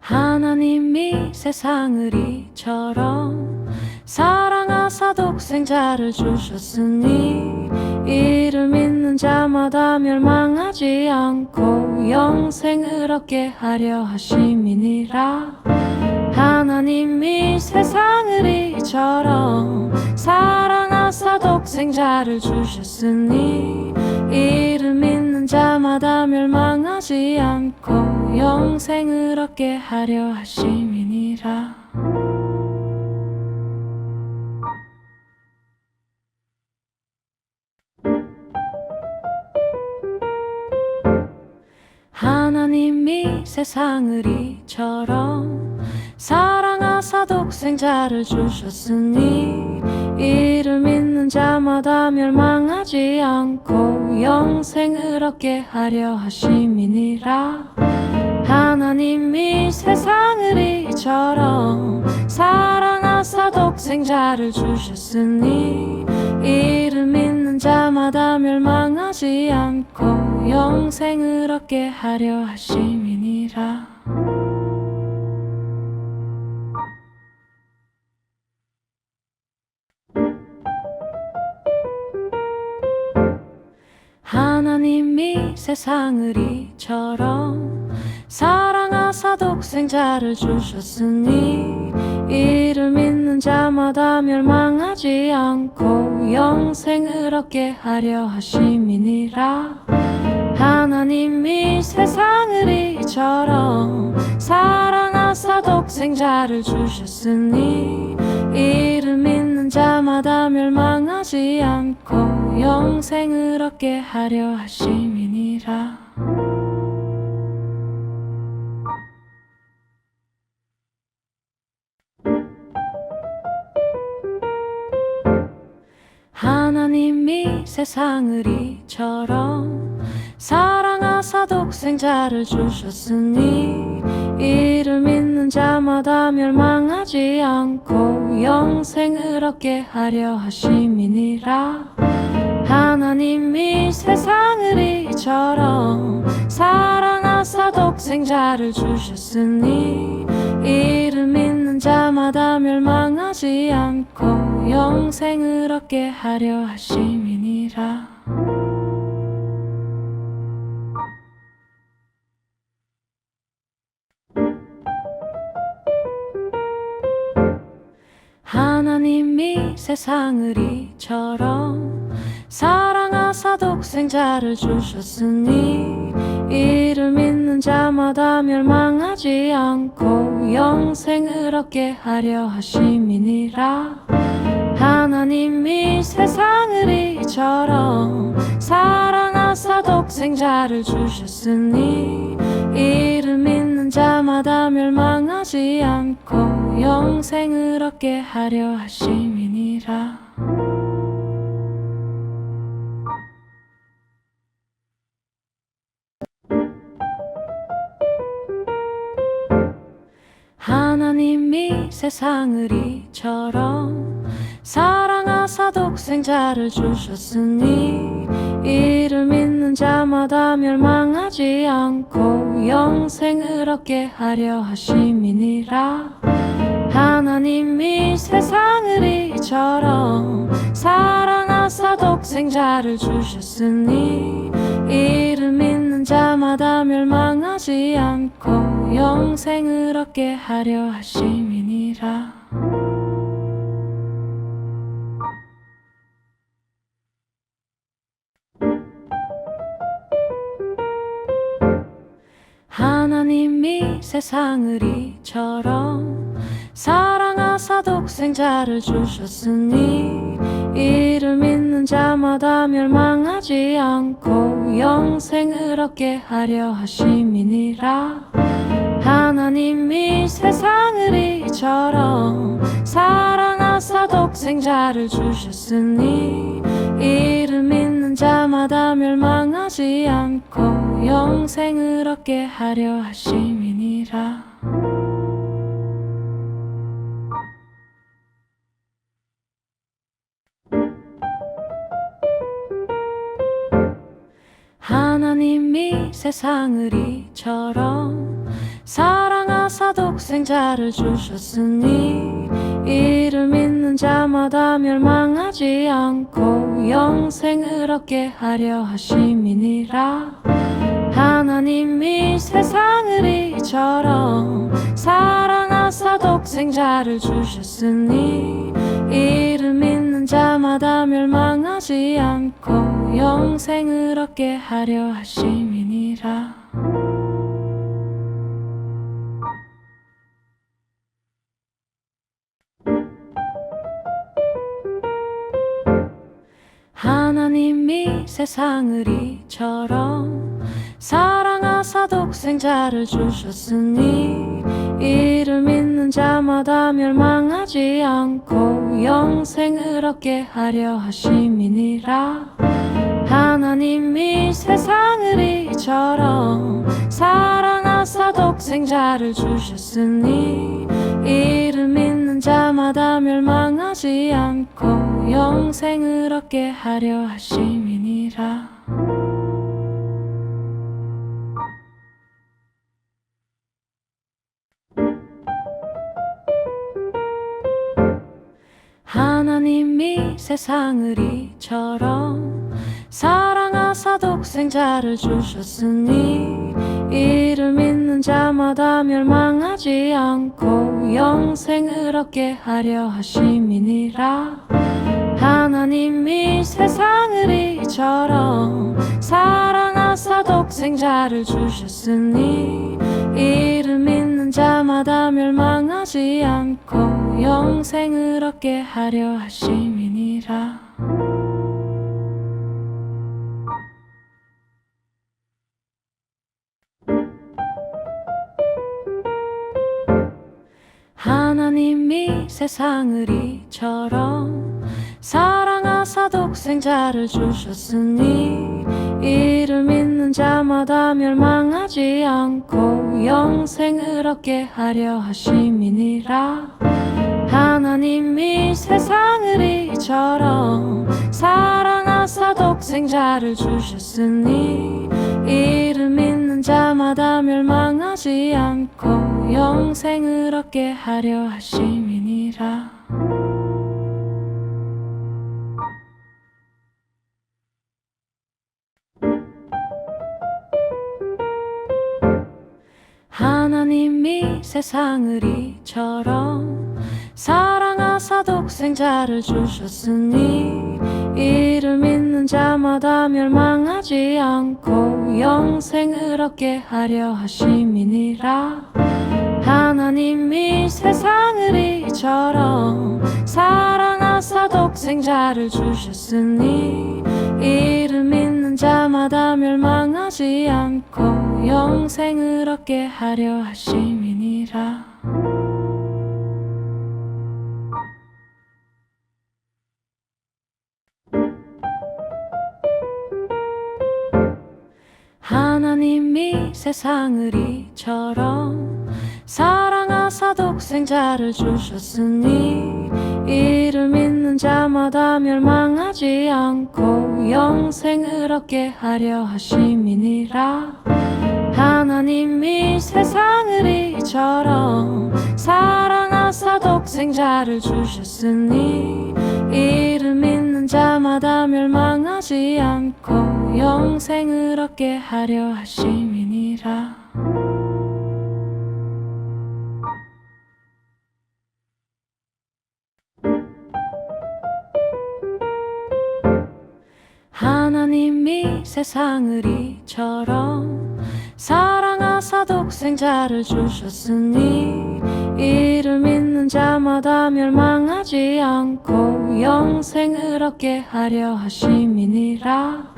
하나님이 세상을 이처럼 사랑하사 독생자를 주셨으니 이를 믿는 자마다 멸망하지 않고 영생을 얻게 하려 하심이니라. 하나님이 세상을 이처럼 사랑하사 독생자를 주셨으니 이를 믿는 자마다 멸망하지 않고 영생을 얻게 하려 하심이니라. 하나님이 세상을 이처럼 사랑하사 독생자를 주셨으니 이를 믿는 자마다 멸망하지 않고 영생을 얻게 하려 하심이니라. 하나님이 세상을 이처럼 사랑하사 독생자를 주셨으니 이를 믿는 자마다 멸망하지 않고 영생을 얻게 하려 하심이니라. 하나님이 세상을 이처럼 사랑하사 독생자를 주셨으니 이를 믿는 자마다 멸망하지 않고 영생을 얻게 하려 하심이니라. 하나님이 세상을 이처럼 사랑하사 독생자를 주셨으니 이를 믿는 자마다 멸망하지 않고 영생을 얻게 하려 하심이니라. 하나님이 세상을 이처럼 사랑하사 독생자를 주셨으니 이를 믿는 자마다 멸망하지 않고 영생을 얻게 하려 하심이니라. 하나님이 세상을 이처럼 사랑하사 독생자를 주셨으니 이를 믿는 자마다 멸망하지 않고 영생을 얻게 하려 하심이니라. 하나님이 세상을 이처럼 사랑하사 독생자를 주셨으니 이를 믿는 자마다 멸망하지 않고 영생을 얻게 하려 하심이니라. 하나님이 세상을 이처럼 사랑하사 독생자를 주셨으니 이를 믿는 자마다 멸망하지 않고 영생을 얻게 하려 하심이니라. 하나님이 세상을 이처럼 사랑하사 독생자를 주셨으니 이를 믿는 자마다 멸망하지 않고 영생을 얻게 하려 하심이니라. 하나님이 세상을 이처럼 사랑하사 독생자를 주셨으니 이를 믿는 자마다 멸망하지 않고 영생을 얻게 하려 하심이니라. 하나님이 세상을 이처럼 사랑하사 독생자를 주셨으니 이를 믿는 자마다 멸망하지 않고 영생을 얻게 하려 하심이니라. 하나님이 세상을 이처럼 사랑하사 독생자를 주셨으니 이를 믿는 자마다 멸망하지 않고 영생을 얻게 하려 하심이니라. 하나님이 세상을 이처럼 사랑하시고 사랑하사 독생자를 주셨으니 이를 믿는 자마다 멸망하지 않고 영생을 얻게 하려 하심이니라. 하나님이 세상을 이처럼 사랑하사 독생자를 주셨으니 이를 믿는 자마다 멸망하지 않고 영생을 얻게 하려 하심이니라. 하나님이 세상을 이처럼 사랑하사 독생자를 주셨으니 이를 믿는 자마다 멸망하지 않고 영생을 얻게 하려 하심이니라. 하나님이 세상을 이처럼 사랑하사 독생자를 주셨으니 이를 믿는 자마다 멸망하지 않고 영생을 얻게 하려 하심이니라. 하나님이 세상을 이처럼 사랑하사 독생자를 주셨으니 이를 믿는 자마다 멸망하지 않고 영생을 얻게 하려 하심이니라. 하나님이 세상을 이처럼 사랑하사 독생자를 주셨으니 이를 믿는 자마다 멸망하지 않고 영생을 얻게 하려 하심이니라. 하나님이 세상을 이처럼 사랑하사 독생자를 주셨으니 이를 믿는 자마다 멸망하지 않고 영생을 얻게 하려 하심이니라. 하나님이 세상을 이처럼 사랑하사 독생자를 주셨으니 이를 믿는 자마다 멸망하지 않고 영생을 얻게 하려 하심이니라. 하나님이 세상을 이처럼 사랑하사 독생자를 주셨으니 이를 믿는 자마다 멸망하지 않고 영생을 얻게 하려 하심이니라. 하나님이 세상을 이처럼 사랑하사 독생자를 주셨으니 이를 믿는 자마다 멸망하지 않고 영생을 얻게 하려 하심이니라. 하나님이 세상을 이처럼 사랑하사 독생자를 주셨으니 이를 믿는 자마다 멸망하지 않고 영생을 얻게 하려 하심이니라. 하나님이 세상을 이처럼 사랑하사 독생자를 주셨으니 이를 믿는 자마다 멸망하지 않고 영생을 얻게 하려 하심이니라. 하나님이 세상을 이처럼 사랑하사 독생자를 주셨으니 이를 믿는 자마다 멸망하지 않고 영생을 얻게 하려 하심이니라.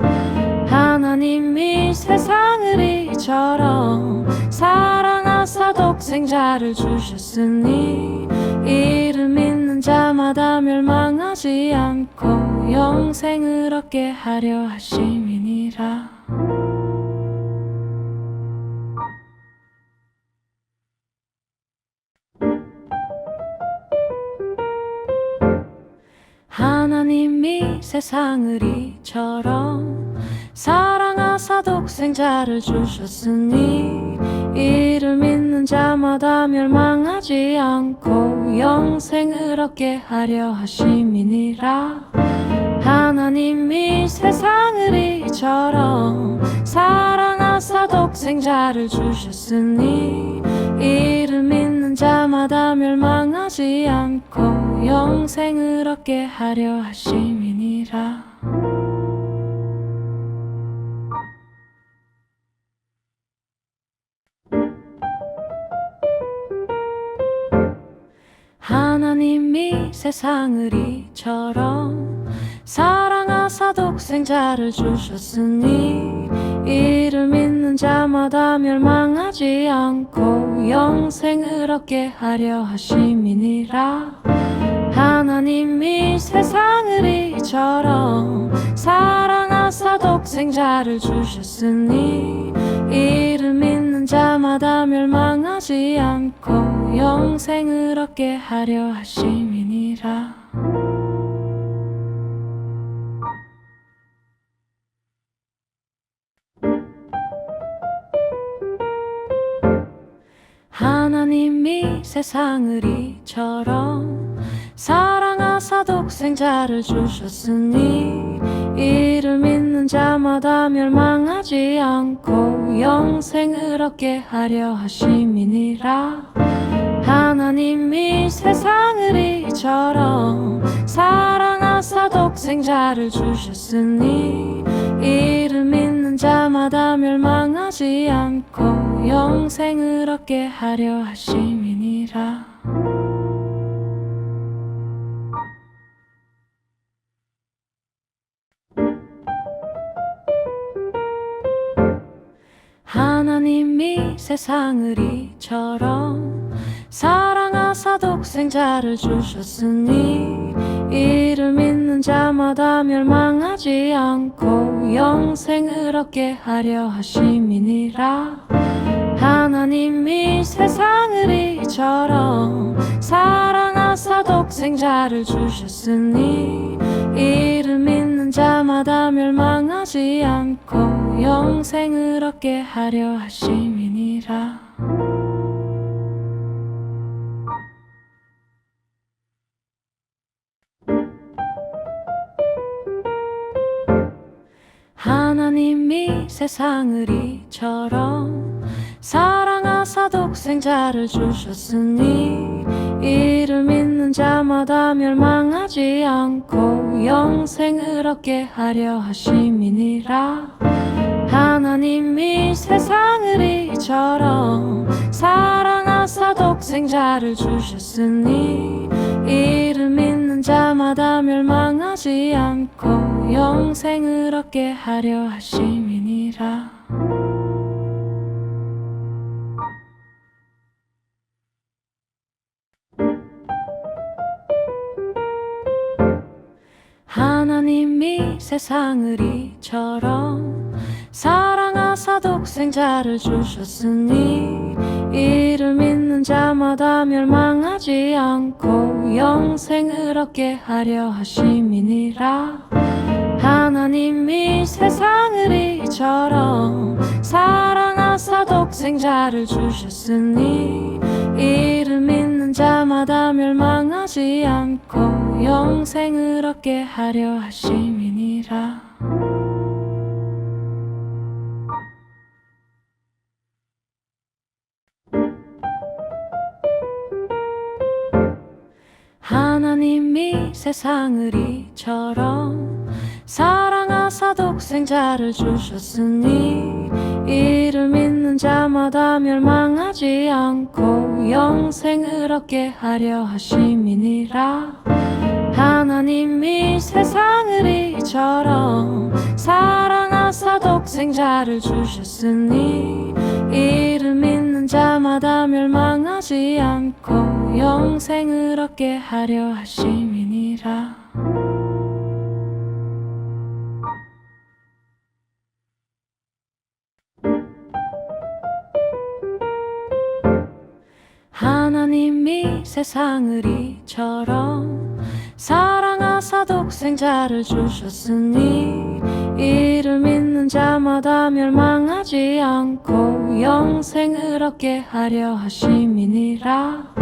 하나님이 세상을 이처럼 사랑하사 독생자를 주셨으니 이를 믿는 자마다 멸망하지 않고 영생을 얻게 하려 하심이니라. 하나님이 세상을 이처럼 사랑하사 독생자를 주셨으니 이를 믿는 자마다 멸망하지 않고 영생을 얻게 하려 하심이니라. 하나님이 세상을 이처럼 사랑하사 독생자를 주셨으니 이를 믿는 자마다 멸망하지 않고 영생을 얻게 하려 하심이니라. 하나님이 세상을 이처럼 사랑하사 독생자를 주셨으니 이를 믿는 자마다 멸망하지 않고 영생을 얻게 하려 하심이니라. 하나님이 세상을 이처럼 사랑하사 독생자를 주셨으니 이를 믿는 자마다 멸망하지 않고 영생을 얻게 하려 하심이니라. 하나님이 세상을 이처럼 사랑하사 독생자를 주셨으니 이를 믿는 자마다 멸망하지 않고 영생을 얻게 하려 하심이니라. 하나님이 세상을 이처럼 사랑하사 독생자를 주셨으니 이를 믿는 자마다 멸망하지 않고 영생을 얻게 하려 하심이니라. 하나님이 세상을 이처럼 사랑하사 독생자를 주셨으니 이를 믿는 자마다 멸망하지 않고 영생을 얻게 하려 하심이니라. 하나님이 세상을 이처럼 사랑하사 독생자를 주셨으니 이를 믿는 자마다 멸망하지 않고 영생을 얻게 하려 하심이니라. 하나님이 세상을 이처럼 사랑하사 독생자를 주셨으니 이를 믿는 자마다 멸망하지 않고 영생을 얻게 하려 하심이니라. 하나님이 세상을 이처럼 사랑하사 독생자를 주셨으니 이를 믿는 자마다 멸망하지 않고 영생을 얻게 하려 하심이니라. 하나님이 세상을 이처럼 사랑하사 독생자를 주셨으니 이를 믿는 자마다 멸망하지 않고 영생을 얻게 하려 하심이니라. 하나님이 세상을 이처럼 사랑하사 독생자를 주셨으니 이를 믿는 자마다 멸망하지 않고 영생을 얻게 하려 하심이니라. 하나님이 세상을 이처럼 사랑하사 독생자를 주셨으니 이를 믿는 자마다 멸망하지 않고 영생을 얻게 하려 하심이니라. 하나님이 세상을 이처럼 사랑하사 독생자를 주셨으니 이를 믿는 자마다 멸망하지 않고 영생을 얻게 하려 하심이니라. 하나님이 세상을 이처럼 사랑하사 독생자를 주셨으니 이를 믿는 자마다 멸망하지 않고 영생을 얻게 하려 하심이니라.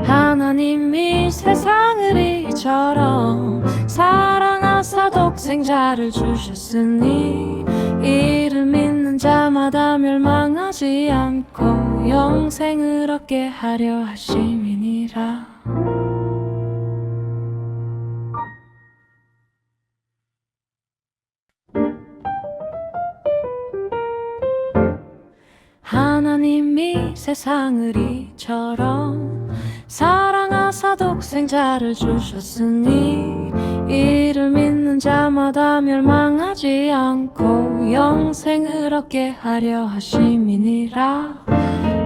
하나님이 세상을 이처럼 사랑하사 독생자를 주셨으니 이를 믿는 자마다 멸망하지 않고 영생을 얻게 하려 하심이니라. 하나님이 세상을 이처럼 사랑하사 독생자를 주셨으니 이를 믿는 자마다 멸망하지 않고 영생을 얻게 하려 하심이니라.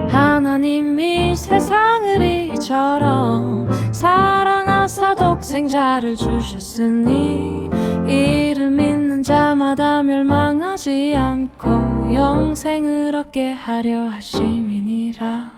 하나님이 세상을 이처럼 사랑하사 독생자를 주셨으니 이를 믿는 자마다 멸망하지 않고 영생을 얻게 하려 하심이니라.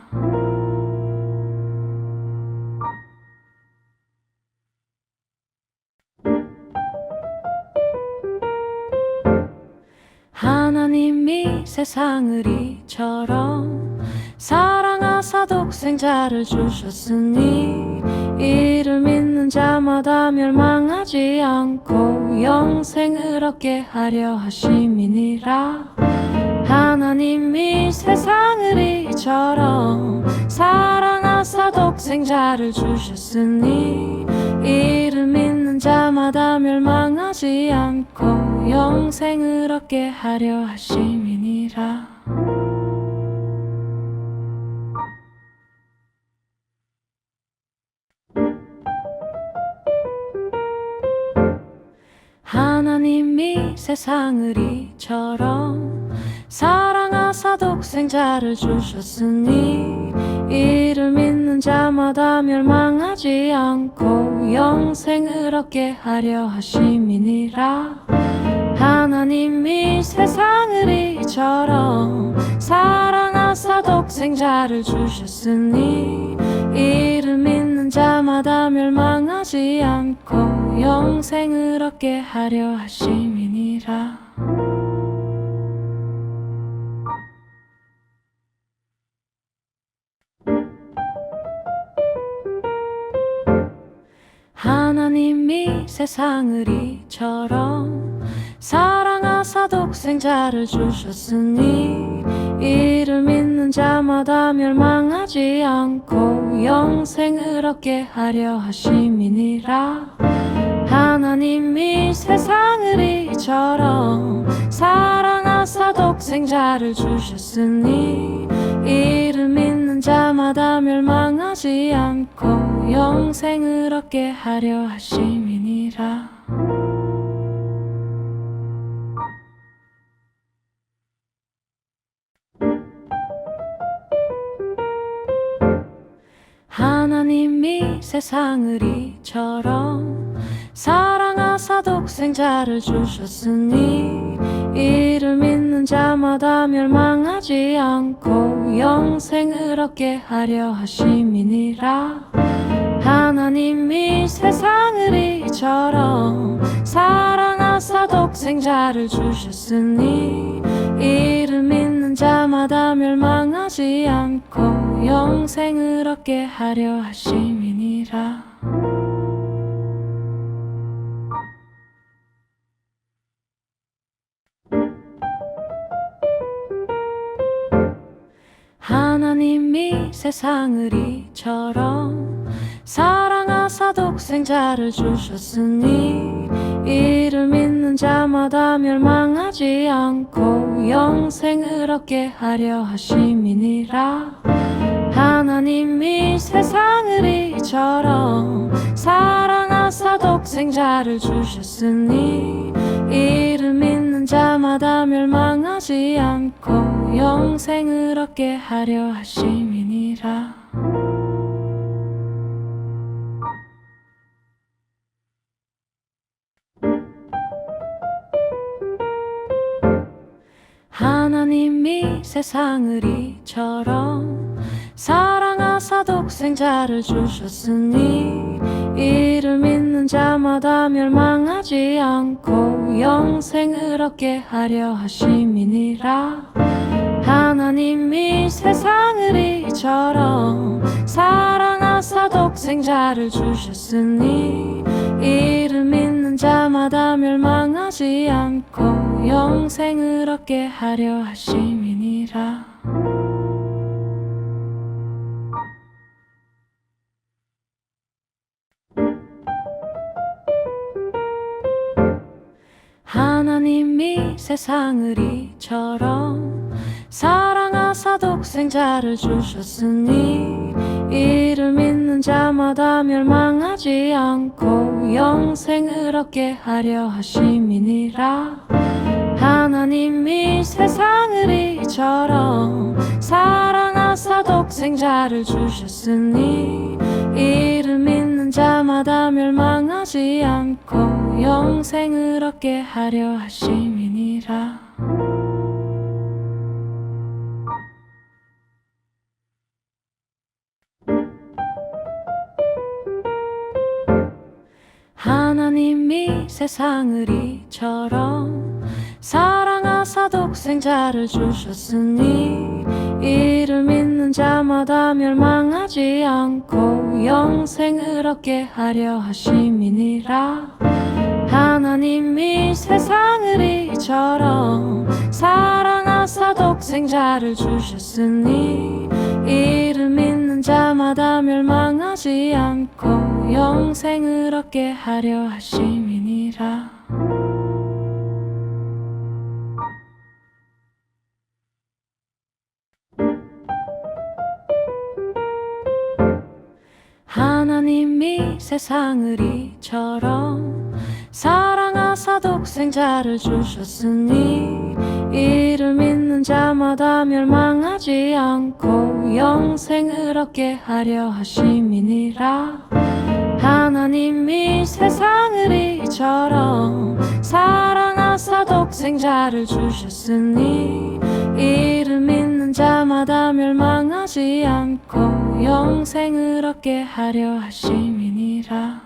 하나님이 세상을 이처럼 사랑하사 독생자를 주셨으니 이를 믿는 자마다 멸망하지 않고 영생을 얻게 하려 하심이니라. 하나님이 세상을 이처럼 사랑하사 독생자를 주셨으니 이를 믿는 자마다 멸망하지 않고 영생을 얻게 하려 하심이니라. 하나님이 세상을 이처럼 사랑하사 독생자를 주셨으니 이를 믿는 자마다 멸망하지 않고 영생을 얻게 하려 하심이니라. 하나님이 세상을 이처럼 사랑하사 독생자를 주셨으니 이를 믿는 자마다 멸망하지 않고 영생을 얻게 하려 하심이니라. 하나님이 세상을 이처럼 사랑하사 독생자를 주셨으니 이를 믿는 자마다 멸망하지 않고 영생을 얻게 하려 하심이니라. 하나님이 세상을 이처럼 사랑하사 독생자를 주셨으니 이를 믿는 자마다 멸망하지 않고 영생을 얻게 하려 하심이니라. 하나님이 세상을 이처럼 사랑하사 독생자를 주셨으니 이를 믿는 자마다 멸망하지 않고 영생을 얻게 하려 하심이니라. 하나님이 세상을 이처럼 사랑하사 독생자를 주셨으니 이를 믿는 자마다 멸망하지 않고 영생을 얻게 하려 하심이니라. 하나님이 세상을 이처럼 사랑하사 독생자를 주셨으니 이를 믿는 자마다 멸망하지 않고 영생을 얻게 하려 하심이니라. 하나님이 세상을 이처럼 사랑하사 독생자를 주셨으니 이를 믿는 자마다 멸망하지 않고 영생을 얻게 하려 하심이니라. 하나님이 세상을 이처럼 사랑하사 독생자를 주셨으니 이를 믿는 자마다 멸망하지 않고 영생을 얻게 하려 하심이니라. 하나님이 세상을 이처럼 사랑하사 독생자를 주셨으니 이를 믿는 자마다 멸망하지 않고 영생을 얻게 하려 하심이니라. 하나님이 세상을 이처럼 사랑하사 독생자를 주셨으니 이를 믿는 자마다 멸망하지 않고 영생을 얻게 하려 하심이니라. 하나님이 세상을 이처럼 사랑하사 독생자를 주셨으니 이를 믿는 자마다 멸망하지 않고 영생을 얻게 하려 하심이니라. 하나님이 세상을 이처럼 사랑하사 독생자를 주셨으니 이를 믿는 자마다 멸망하지 않고 영생을 얻게 하려 하심이니라. 하나님이 세상을 이처럼 사랑하사 독생자를 주셨으니 이를 믿는 자마다 멸망하지 않고 영생을 얻게 하려 하심이니라. 하나님이 세상을 이처럼 사랑하사 독생자를 주셨으니 이를 믿는 자마다 멸망하지 않고 영생을 얻게 하려 하심이니라. 하나님이 세상을 이처럼 사랑하사 독생자를 주셨으니 이를 믿는 자마다 멸망하지 않고 영생을 얻게 하려 하심이니라.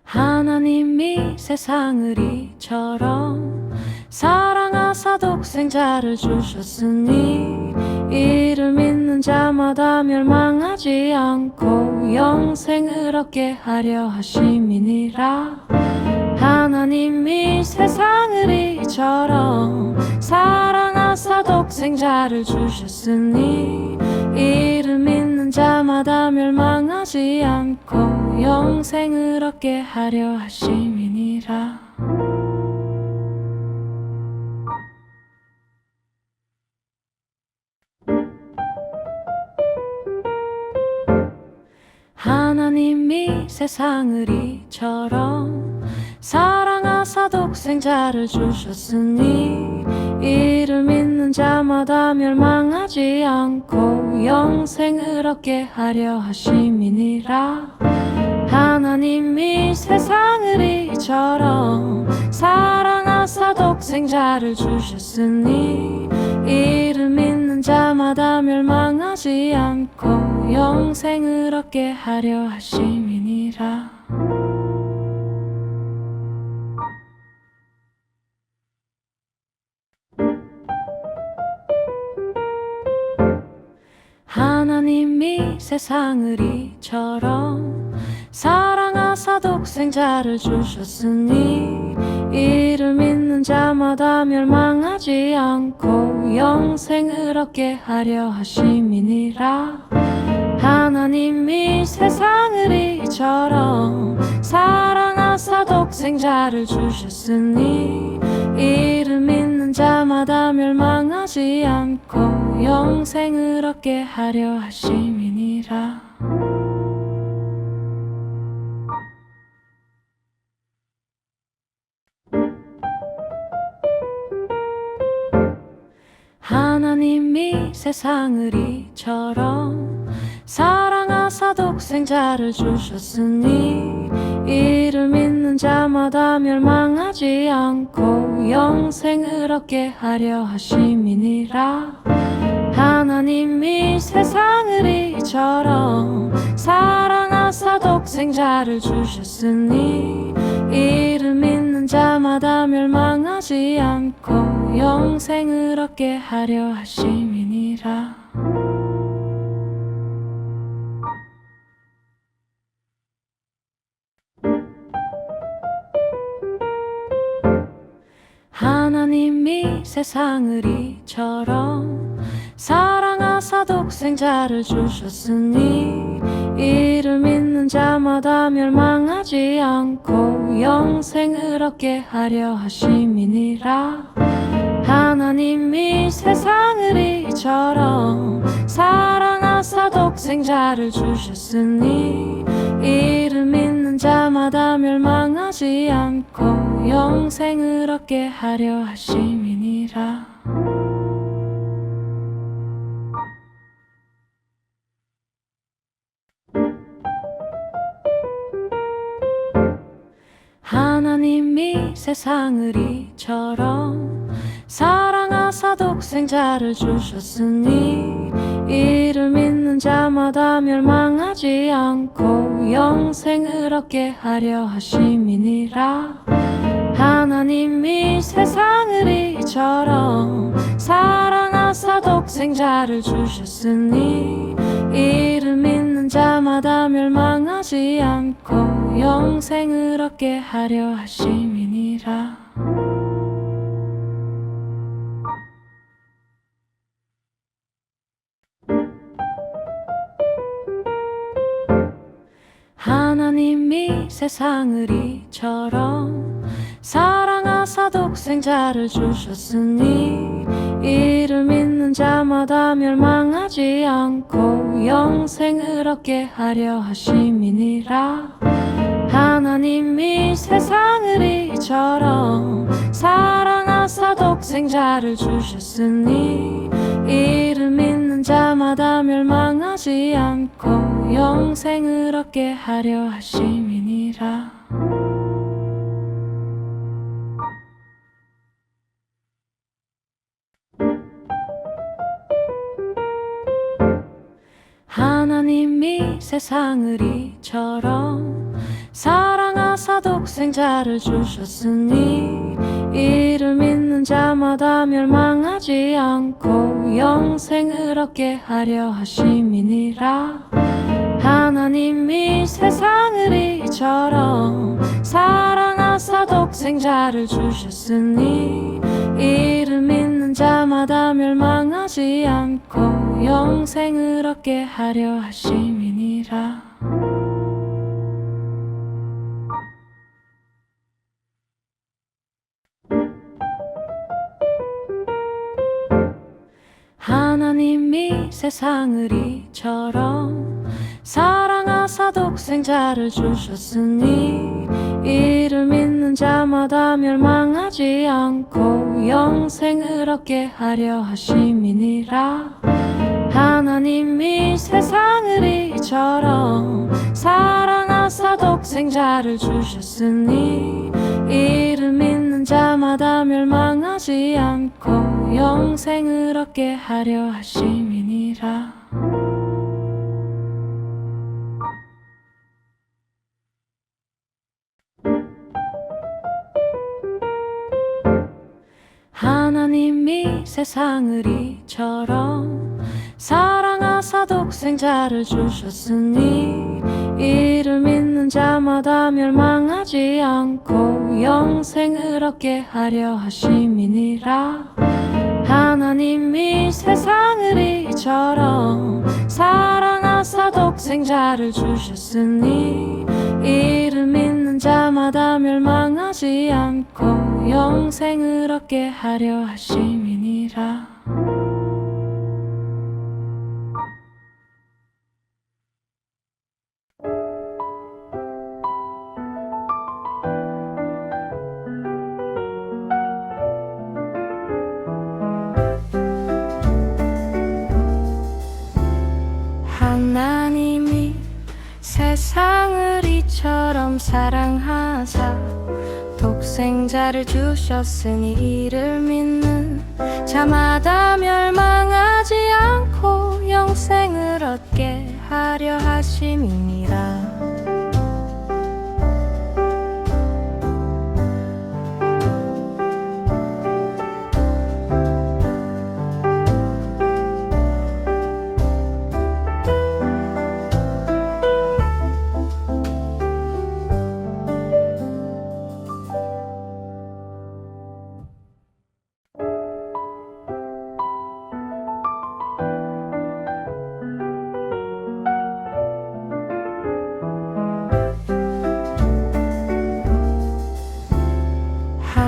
하나님이 세상을 이처럼 사랑하사 독생자를 주셨으니 이를 믿는 자마다 멸망하지 않고 영생을 얻게 하려 하심이니라. 하나님이 세상을 이처럼 사랑하사 독생자를 주셨으니 이를 믿는 자마다 멸망하지 않고 영생을 얻게 하려 하심이니라. 하나님이 세상을 이처럼 사랑하사 독생자를 주셨으니 이를 믿는 자마다 멸망하지 않고 영생을 얻게 하려 하심이니라. 하나님이 세상을 이처럼 사랑하사 독생자를 주셨으니 이를 믿는 자마다 멸망하지 않고 영생을 얻게 하려 하심이니라. 하나님이 세상을 이처럼 사랑하사 독생자를 주셨으니 이를 믿는 자마다 멸망하지 않고 영생을 얻게 하려 하심이니라. 하나님이 세상을 이처럼 사랑하사 독생자를 주셨으니 이를 믿는 자마다 멸망하지 않고 영생을 얻게 하려 하심이니라. 하나님이 세상을 이처럼 사랑하사 독생자를 주셨으니 이를 믿는 자마다 멸망하지 않고 영생을 얻게 하려 하심이니라. 하나님이 세상을 이처럼 사랑하사 독생자를 주셨으니 이를 믿는 자마다 멸망하지 않고 영생을 얻게 하려 하심이니라. 하나님이 세상을 이처럼 사랑하사 독생자를 주셨으니 이를 믿는 자마다 멸망하지 않고 영생을 얻게 하려 하심이니라. 하나님이 세상을 이처럼 사랑하사 독생자를 주셨으니 이를 믿는 자마다 멸망하지 않고 영생을 얻게 하려 하심이니라. 하나님이 세상을 이처럼 사랑하사 독생자를 주셨으니 이를 믿는 자마다 멸망하지 않고 영생을 얻게 하려 하심이니라. 하나님이 세상을 이처럼 사랑하사 독생자를 주셨으니 이를 믿는 자마다 멸망하지 않고 영생을 얻게 하려 하심이니라. 하나님이 세상을 이처럼 사랑하사 독생자를 주셨으니 이를 믿는 자마다 멸망하지 않고 영생을 얻게 하려 하심이니라. 하나님이 세상을 이처럼 사랑하사 독생자를 주셨으니 이를 믿는 자마다 멸망하지 않고 영생을 얻게 하려 하심이니라. 하나님이 세상을 이처럼 사랑하사 독생자를 주셨으니 이를 믿는 자마다 멸망하지 않고 영생을 얻게 하려 하심이니라. 하나님이 세상을 이처럼 사랑하사 독생자를 주셨으니 이를 믿는 자마다 멸망하지 않고 영생을 얻게 하려 하심이니라. 하나님이 세상을 이처럼 사랑하사 독생자를 주셨으니 이를 믿는 자마다 멸망하지 않고 영생을 얻게 하려 하심이니라. 하나님이 세상을 이처럼 사랑하사 독생자를 주셨으니 이를 믿는 자마다 멸망하지 않고 영생을 얻게 하려 하심이니라. 하나님이 세상을 이처럼 사랑하사 독생자를 주셨으니 이를 믿는 자마다 멸망하지 않고 영생을 얻게 하려 하심이니라. 하나님이 세상을 이처럼 사랑하사 독생자를 주셨으니 이를 믿는 자마다 멸망하지 않고 영생을 얻게 하려 하심이니라. 하나님이 세상 세상을 이처럼 사랑하사 독생자를 주셨으니 이를 믿는 자마다 멸망하지 않고 영생을 얻게 하려 하심이니라.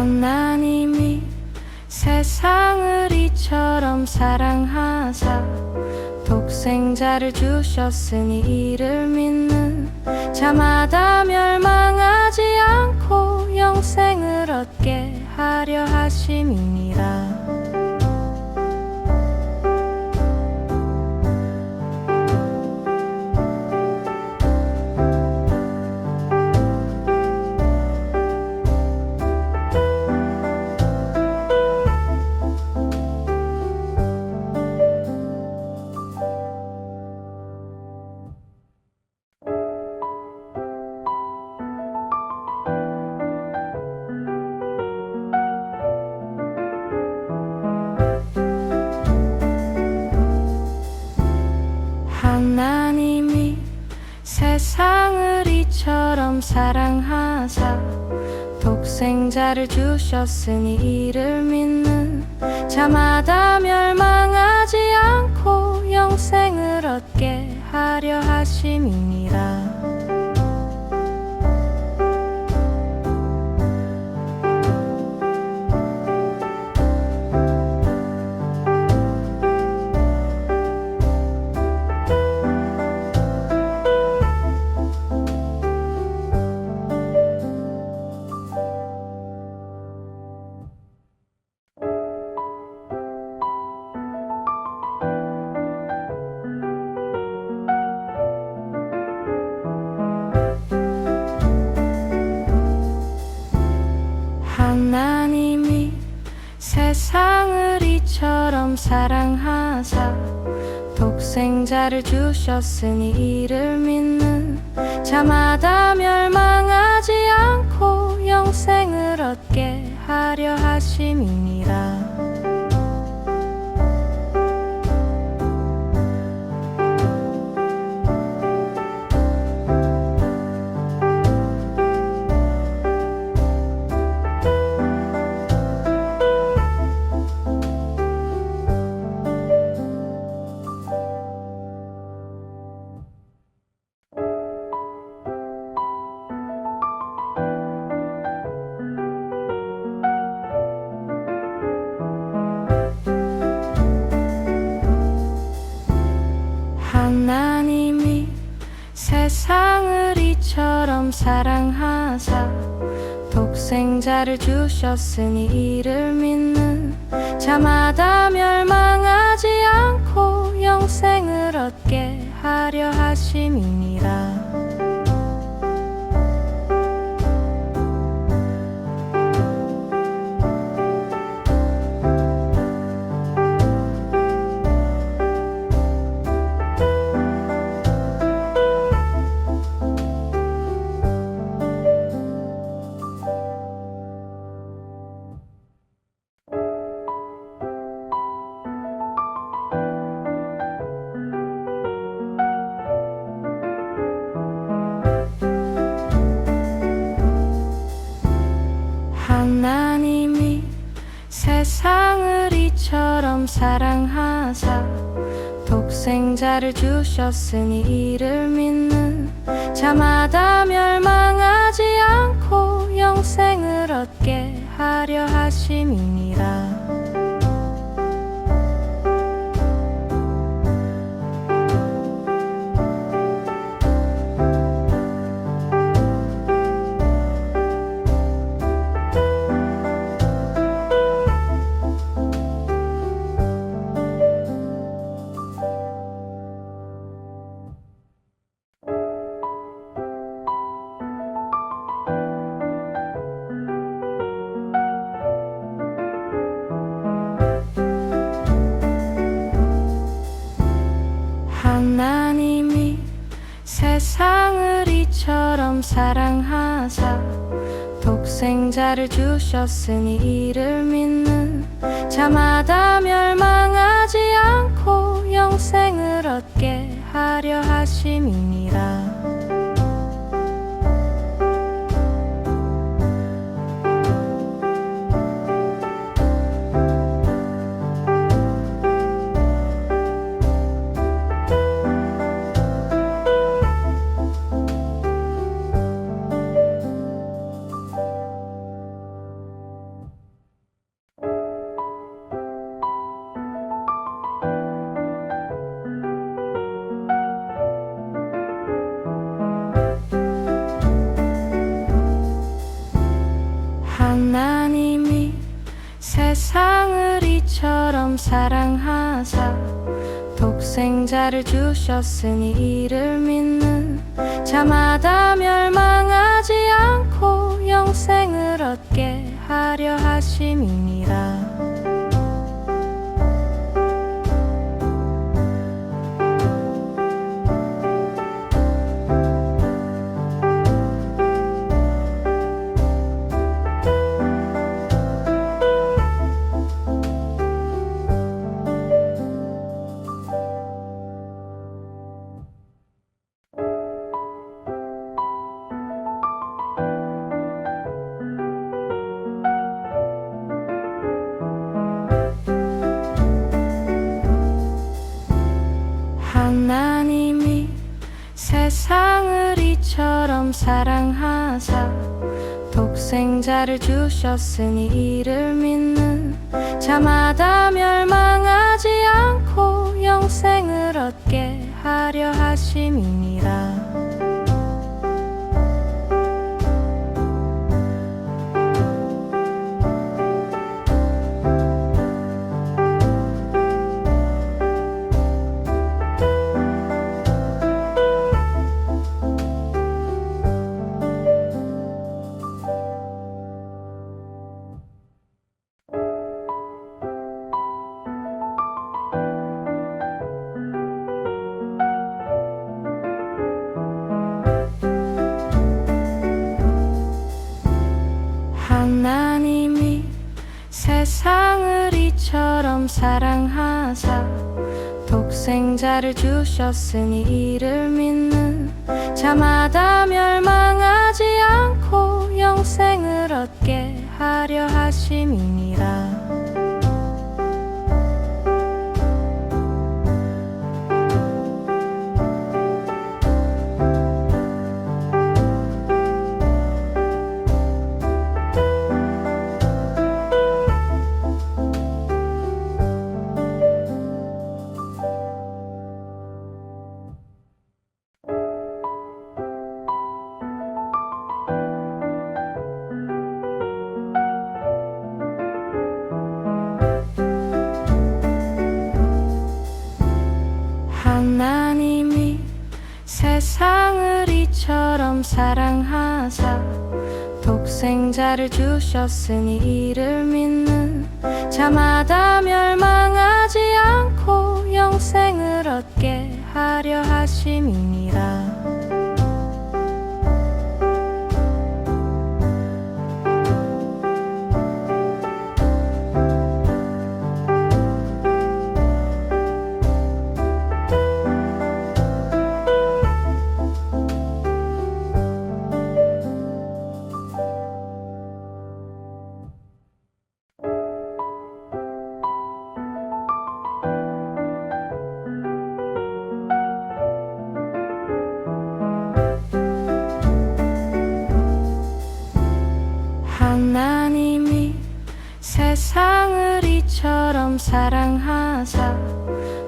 하나님이 세상을 이처럼 사랑하사 독생자를 주셨으니 이를 믿는 자마다 멸망하지 않고 영생을 얻게 하려 하심이니라. 하나님이 세상을 이처럼 사랑하사 독생자를 주셨으니 이를 믿는 자마다 멸망하지 않고 영생을 얻게 하려 하심이니라. 하나님이 세상을 이처럼 사랑하사 독생자를 주셨으니 이를 믿는 자마다 멸망하지 않고 영생을 얻게 하려 하심이니라. 하나님이 세상을 이처럼 사랑하사 독생자를 주셨으니 이를 믿는 자마다 멸망하지 않고 영생을 얻게 하려 하심이니라. 하나님이 세상을 이처럼 사랑하사 독생자를 주셨으니 이를 믿는 자마다 멸망하지 않고 영생을 얻게 하려 하심이니라. 하나님이처럼 사랑하사 독생자를 주셨으니 이를 믿는 자마다 멸망하지 않고 영생을 얻게 하려 하심이니라. 하나님이 세상을 이처럼 사랑하사 독생자를 주셨으니 이를 믿는 자마다 멸망하지 않고 영생을 얻게 하려 하심이니라. 하나님이 세상을 이처럼 사랑하사 독생자를 주셨으니 이를 믿는 자마다 멸망하지 않고 영생을 얻게 하려 하심이니라. 하나님이 세상을 이처럼 사랑하사 독생자를 주셨으니 이를 믿는 자마다 멸망하지 않고 영생을 얻게 하려 하심이니라. 하나님이 세상을 이처럼 사랑하사 독생자를 주셨으니 이를 믿는 자마다 멸망하지 않고 영생을 얻게 하려 하심이니라. 하나님이 세상을 이처럼 사랑하사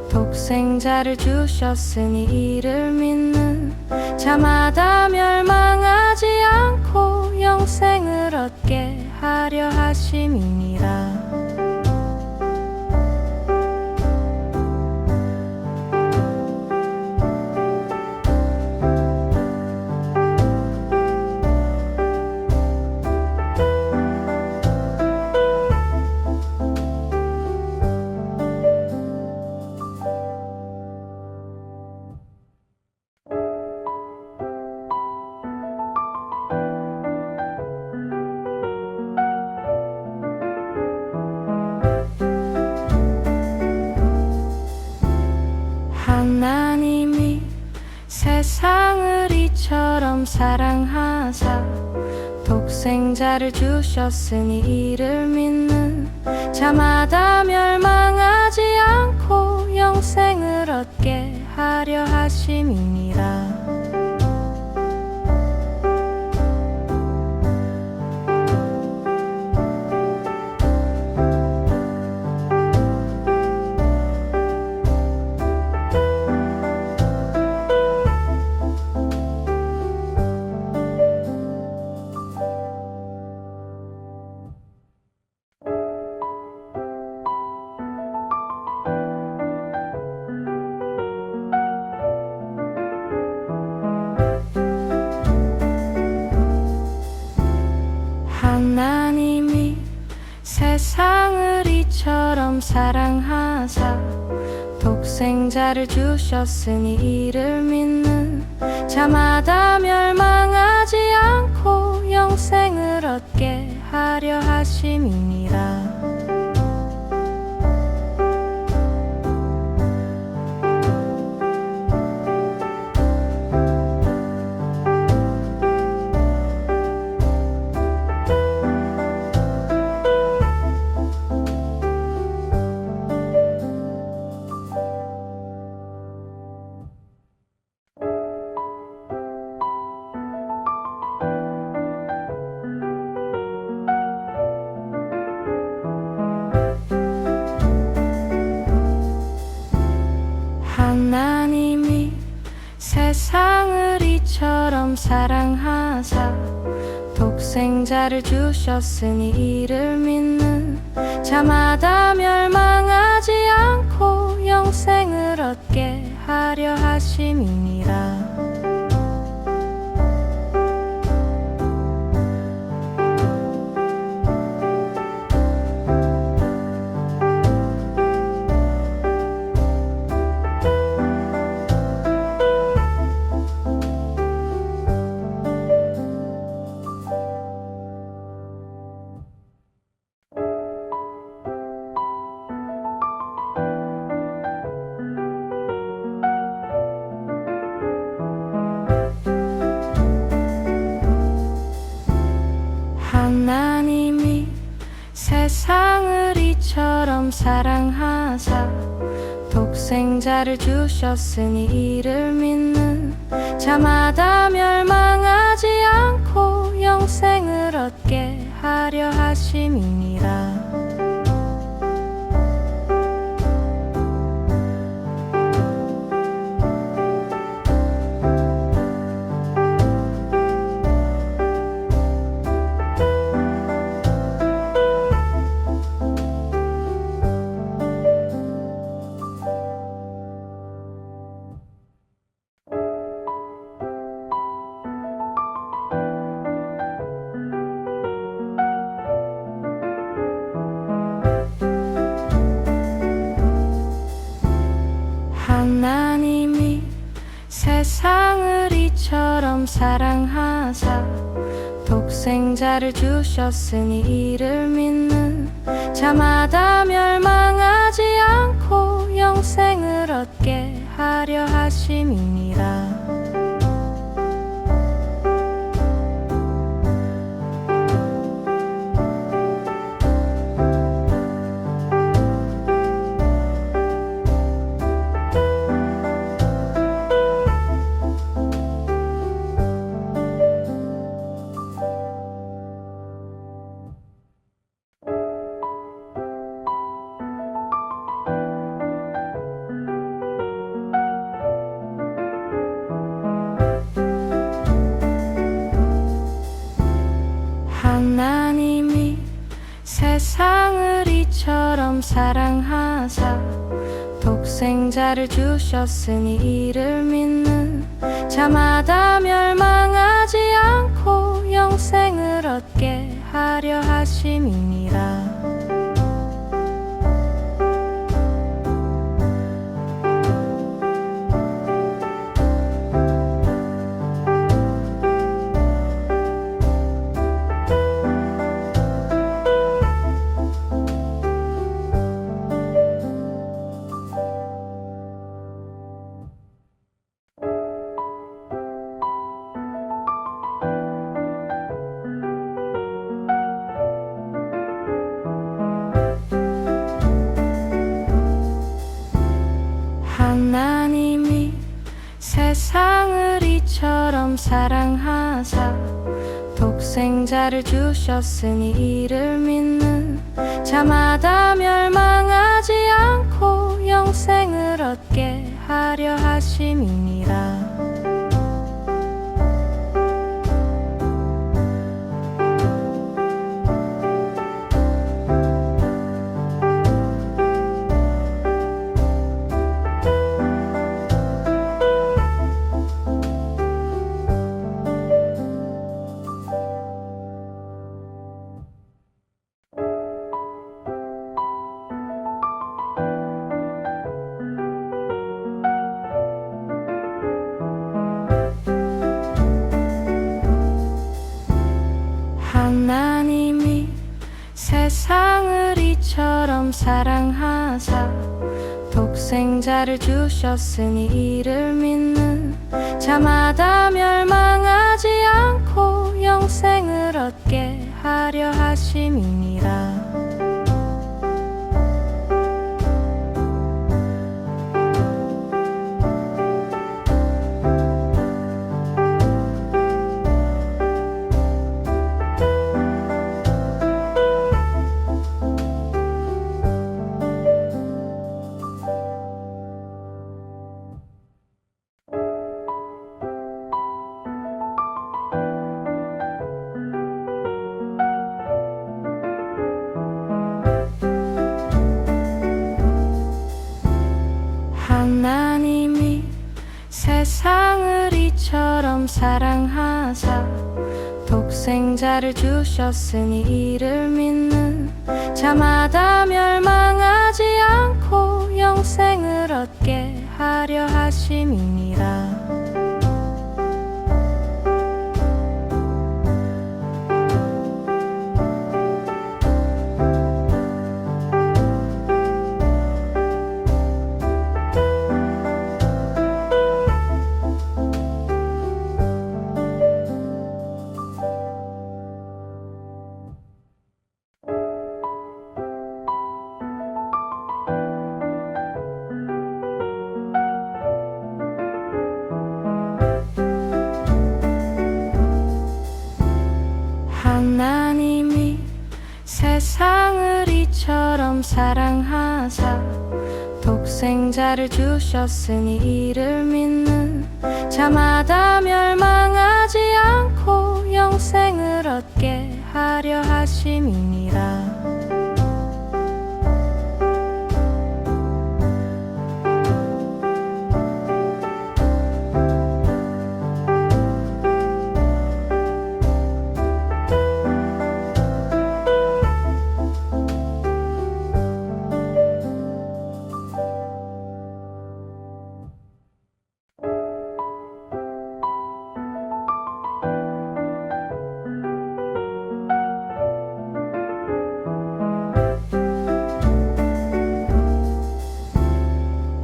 독생자를 주셨으니 이를 믿는 자마다 멸망하지 않고 영생을 얻게 하려 하심이니라. 하나님이처럼 사랑하사 독생자를 주셨으니 이를 믿는 자마다 멸망하지 않고 영생을 얻게 하려 하심이니라. 하나님이 세상을 이처럼 사랑하사 독생자를 주셨으니 이를 믿는 자마다 멸망하지 않고 영생을 얻게 하려 하심이니라. 하나님이 세상을 이처럼 사랑하사 독생자를 주셨으니 이를 믿는 자마다 멸망하지 않고 영생을 얻게 하려 하심이니라. 하나님이 세상을 이처럼 사랑하사 독생자를 주셨으니 이를 믿는 자마다 멸망하지 않고 영생을 얻게 하려 하심이니라. 하나님이 세상을 이처럼 사랑하사 독생자를 주셨으니 이를 믿는 자마다 멸망하지 않고 영생을 얻게 하려 하심이니라. 하나님이 세상을 이처럼 사랑하사 독생자를 주셨으니 이를 믿는 자마다 멸망하지 않고 영생을 얻게 하려 하심이니라. 사랑하사 독생자를 주셨으니 이를 믿는 자마다 멸망하지 않고 영생을 얻게 하려 하심이니라. 하나님이 세상을 이처럼 사랑하사 독생자를 주셨으니 이를 믿는 자마다 멸망하지 않고 영생을 얻게 하려 하심이니라. 하나님이 세상을 이처럼 사랑하사 독생자를 주셨으니 이를 믿는 자마다 멸망하지 않고 영생을 얻게 하려 하심이니라. 하나님이 세상을 이처럼 사랑하사 독생자를 주셨으니 이를 믿는 자마다 멸망하지 않고 영생을 얻게 하려 하심이니라.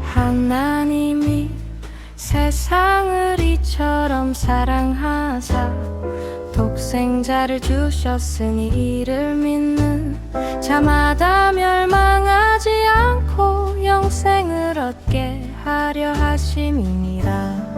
하나님이 세상을 이처럼 사랑하사 독생자를 주셨으니 이를 믿는 자마다 멸망하지 않고 영생을 얻게 하려 하심이니라.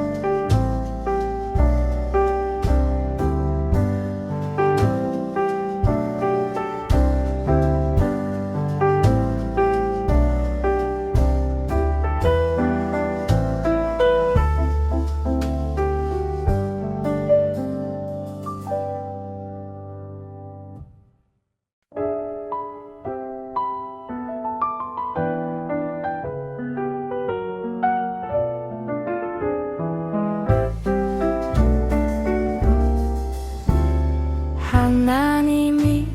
하나님이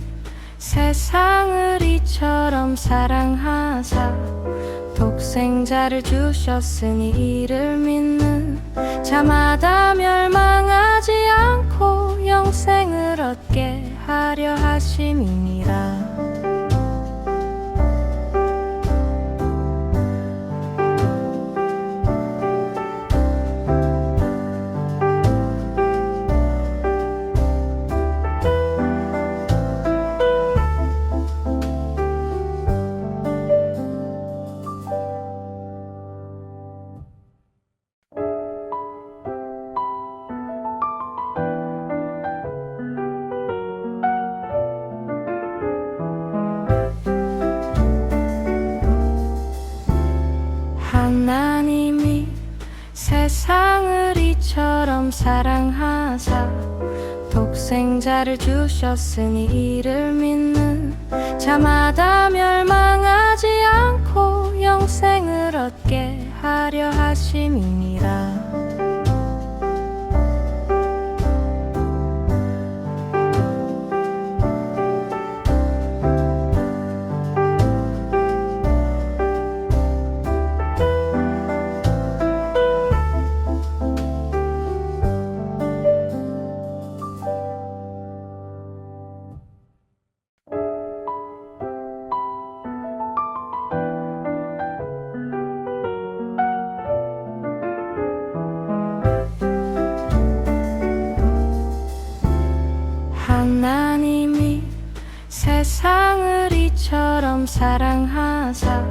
세상을 이처럼 사랑하사 독생자를 주셨으니 이를 믿는 자마다 멸망하지 않고 영생을 얻게 하려 하심이니라. 하나님이처럼 사랑하사 독생자를 주셨으니 이를 믿는 자마다 멸망하지 않고 영생을 얻게 하려 하심이니라. 하나님이 세상을 이처럼 사랑하사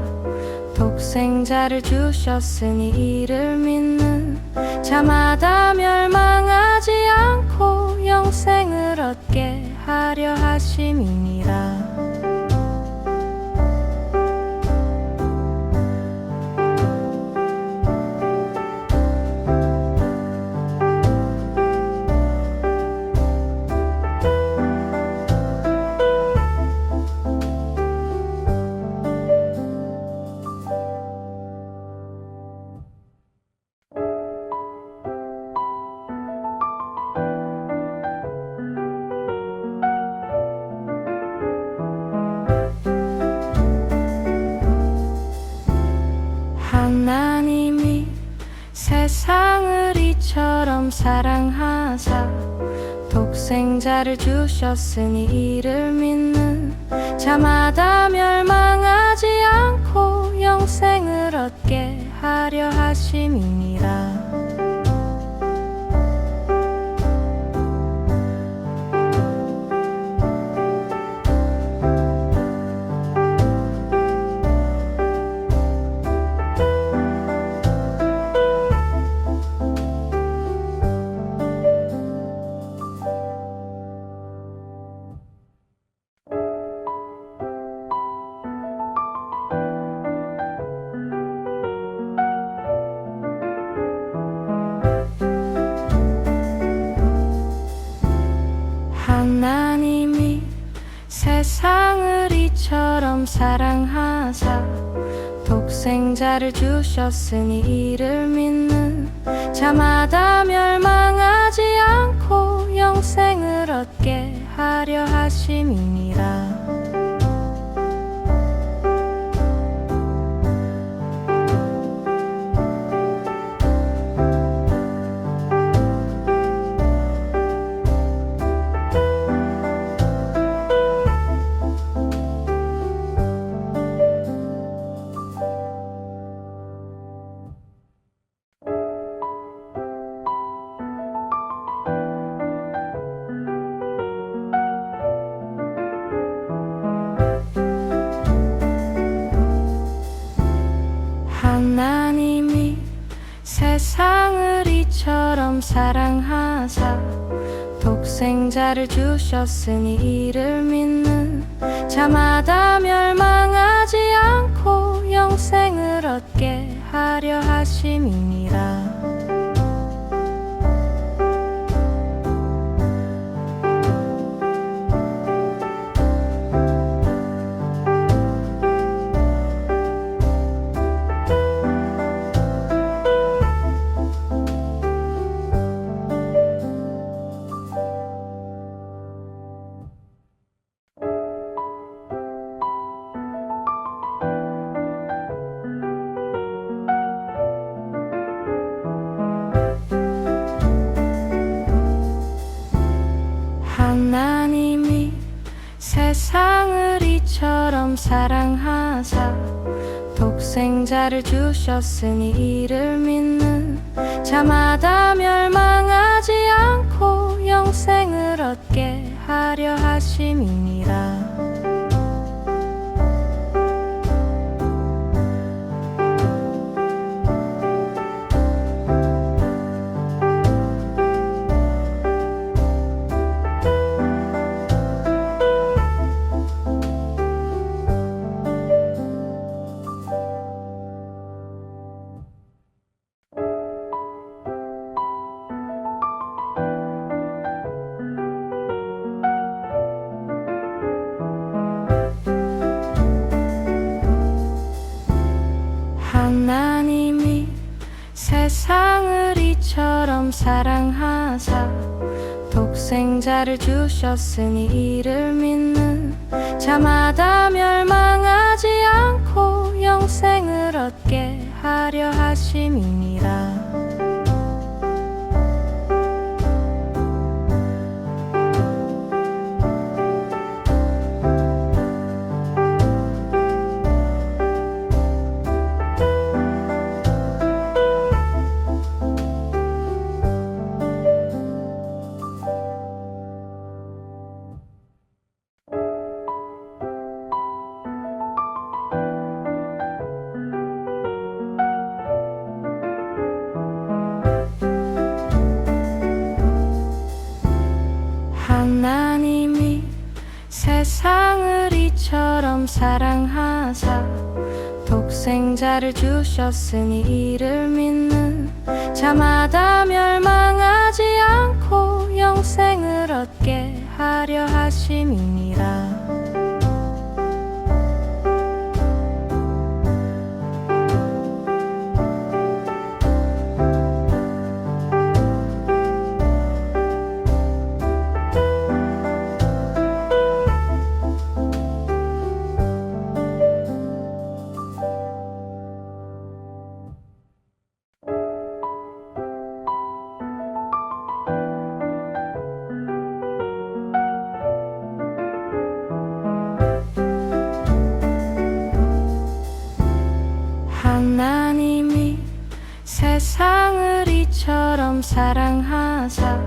독생자를 주셨으니 이를 믿는 자마다 멸망하지 않고 영생을 얻게 하려 하심이니라. 하나님이 세상을 이처럼 사랑하사 독생자를 주셨으니 이를 믿는 자마다 멸망하지 않고 영생을 얻게 하려 하심이니라. 하나님이 세상을 이처럼 사랑하사 독생자를 주셨으니 이를 믿는 자마다 멸망하지 않고 영생을 얻게 하려 하심이니라. 하나님이 세상을 이처럼 사랑하사 독생자를 주셨으니 이를 믿는 자마다 멸망하지 않고 영생을 얻게 하려 하심이니라. 하나님이 세상을 이처럼 사랑하사 독생자를 주셨으니 이를 믿는 자마다 멸망하지 않고 영생을 얻게 하려 하심이니라. 사랑하사 독생자를 주셨으니 이를 믿는 자마다 멸망하지 않고 영생을 얻게 하려 하심이니라. 하나님이 세상을 이처럼 사랑하사 독생자를 주셨으니 이를 믿는 자마다 멸망하지 않고 영생을 얻게 하려 하심이니라. 하나님이 세상을 이처럼 사랑하사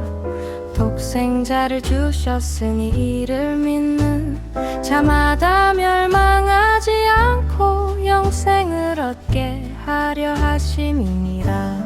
독생자를 주셨으니 이를 믿는 자마다 멸망하지 않고 영생을 얻게 하려 하심이니라.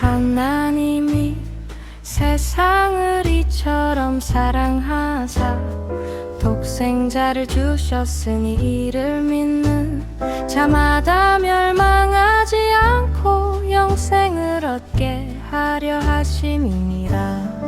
하나님이 세상을 이처럼 사랑하사 독생자를 주셨으니 이를 믿는 자마다 멸망하지 않고 영생을 얻게 하려 하심이니라.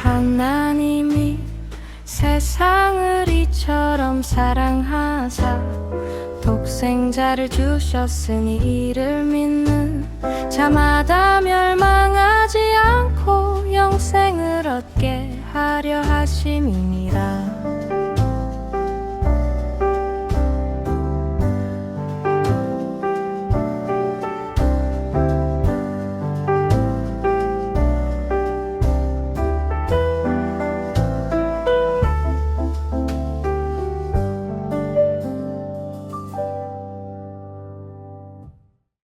하나님이 세상을 이처럼 사랑하사 독생자를 주셨으니 이를 믿는 자마다 멸망하지 않고 영생을 얻게 하려 하심이니라.